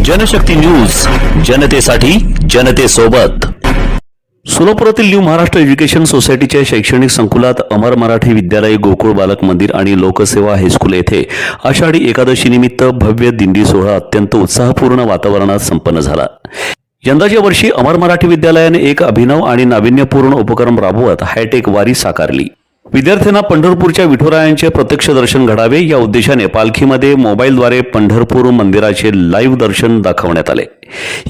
Janshakti news, जनतेसाठी जनतेसोबत। सोलापुरातील new Maharashtra education सोसायटीच्या शैक्षणिक संकुलात अमर मराठी विद्यालय, गोकुळ बालक मंदिर आणि लोकसेवा हायस्कूल येथे आषाढी एकादशी निमित्त भव्य दिंडी सोहळा अत्यंत उत्साहपूर्ण वातावरणात संपन्न झाला। यंदाच्या वर्षी अमर मराठी विद्यालयाने एक अभिनव आणि नाविन्यपूर्ण उपक्रम राबवत हायटेक वारी साकारली। विद्यार्थ्यांना पंढरपूरच्या विठुरायांचे प्रत्यक्ष दर्शन घडावे या उद्देशाने पालखीमध्ये मोबाईलद्वारे पंढरपूर मंदिराचे लाईव्ह दर्शन दाखवण्यात आले।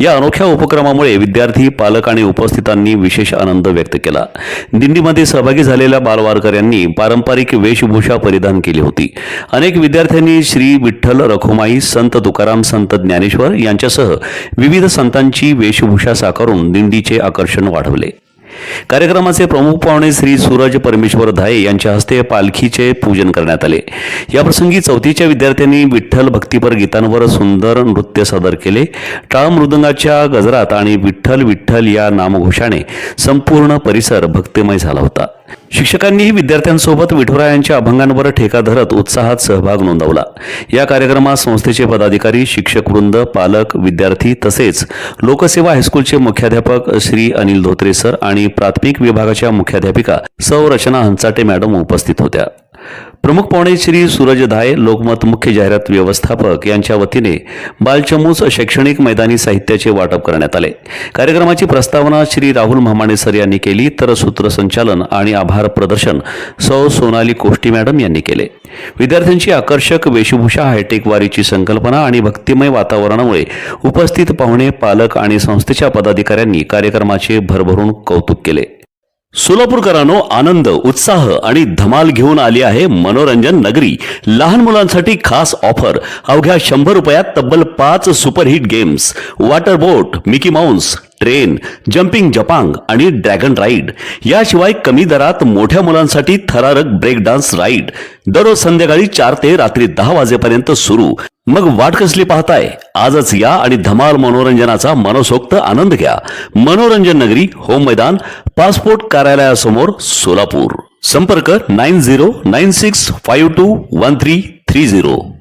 या अनोख्या उपक्रमामुळे विद्यार्थी, पालक आणि उपस्थितांनी विशेष आनंद व्यक्त केला। दिंडीमध्ये सहभागी झालेल्या बालवारकऱ्यांनी पारंपरिक वेशभूषा परिधान केली होती। अनेक विद्यार्थ्यांनी श्री विठ्ठल रखुमाई, संत तुकाराम, संत ज्ञानेश्वर यांच्यासह विविध संतांची वेशभूषा साकारून दिंडीचे आकर्षण वाढवले। कार्यक्रमाचे प्रमुख पाहुणे श्री सूरज परमेश्वर धाये यांच्या हस्ते पालखीचे पूजन करण्यात आले। याप्रसंगी चौथीच्या विद्यार्थ्यांनी विठ्ठल भक्तिपर गीतांवर सुंदर नृत्य सादर केले। टाळ मृदंगाच्या गजरात आणि विठ्ठल विठ्ठल या नामघोषाने संपूर्ण परिसर भक्तिमय झाला होता। शिक्षकांनीही विद्यार्थ्यांसोबत विठुरायांच्या अभंगांवर ठेका धरत उत्साहात सहभाग नोंदवला। या कार्यक्रमात संस्थेचे पदाधिकारी, शिक्षक वृंद, पालक, विद्यार्थी तसेच लोकसेवा हायस्कूलचे मुख्याध्यापक श्री अनिल धोत्रे सर आणि प्राथमिक विभागाच्या मुख्याध्यापिका सौ रचना हंचाटे मॅडम उपस्थित होत्या। प्रमुख पाहुणे श्री सूरज धाये, लोकमत मुख्य जाहिरात व्यवस्थापक यांच्या वतीने बालचमूस शैक्षणिक मैदानी साहित्याचे वाटप करण्यात आले। कार्यक्रमाची प्रस्तावना श्री राहुल म्हामाणे सर यांनी केली, तर सूत्रसंचालन आणि आभार प्रदर्शन सौ सोनाली कोष्टी मॅडम यांनी केले। विद्यार्थ्यांची आकर्षक वेशभूषा, हायटेक वारीची संकल्पना आणि भक्तिमय वातावरणामुळे उपस्थित पाहुणे, पालक आणि संस्थेच्या पदाधिकाऱ्यांनी कार्यक्रमाचे भरभरून कौतुक केले। सोलापूरकरांनो, आनंद, उत्साह आणि धमाल घेऊन आली आहे मनोरंजन नगरी। लहान मुलांसाठी खास ऑफर, अवघ्या 100 रुपयात तब्बल 5 सुपरहिट गेम्स, वॉटर बोट, मिकी माउस, ट्रेन, जम्पिंग जपांग आणि ड्रॅगन राईड। याशिवाय कमी दरात मोठ्या मुलांसाठी थरारक ब्रेक डान्स राईड दररोज संध्याकाळी 4 ते रात्री 10 वाजेपर्यंत सुरू। मग वाट कसली पाहताय? आजच या आणि धमाल मनोरंजनाचा मनसोक्त आनंद घ्या। मनोरंजन नगरी, होम मैदान, पासपोर्ट कार्यालयासमोर, सोलापूर। संपर्क 9096521330।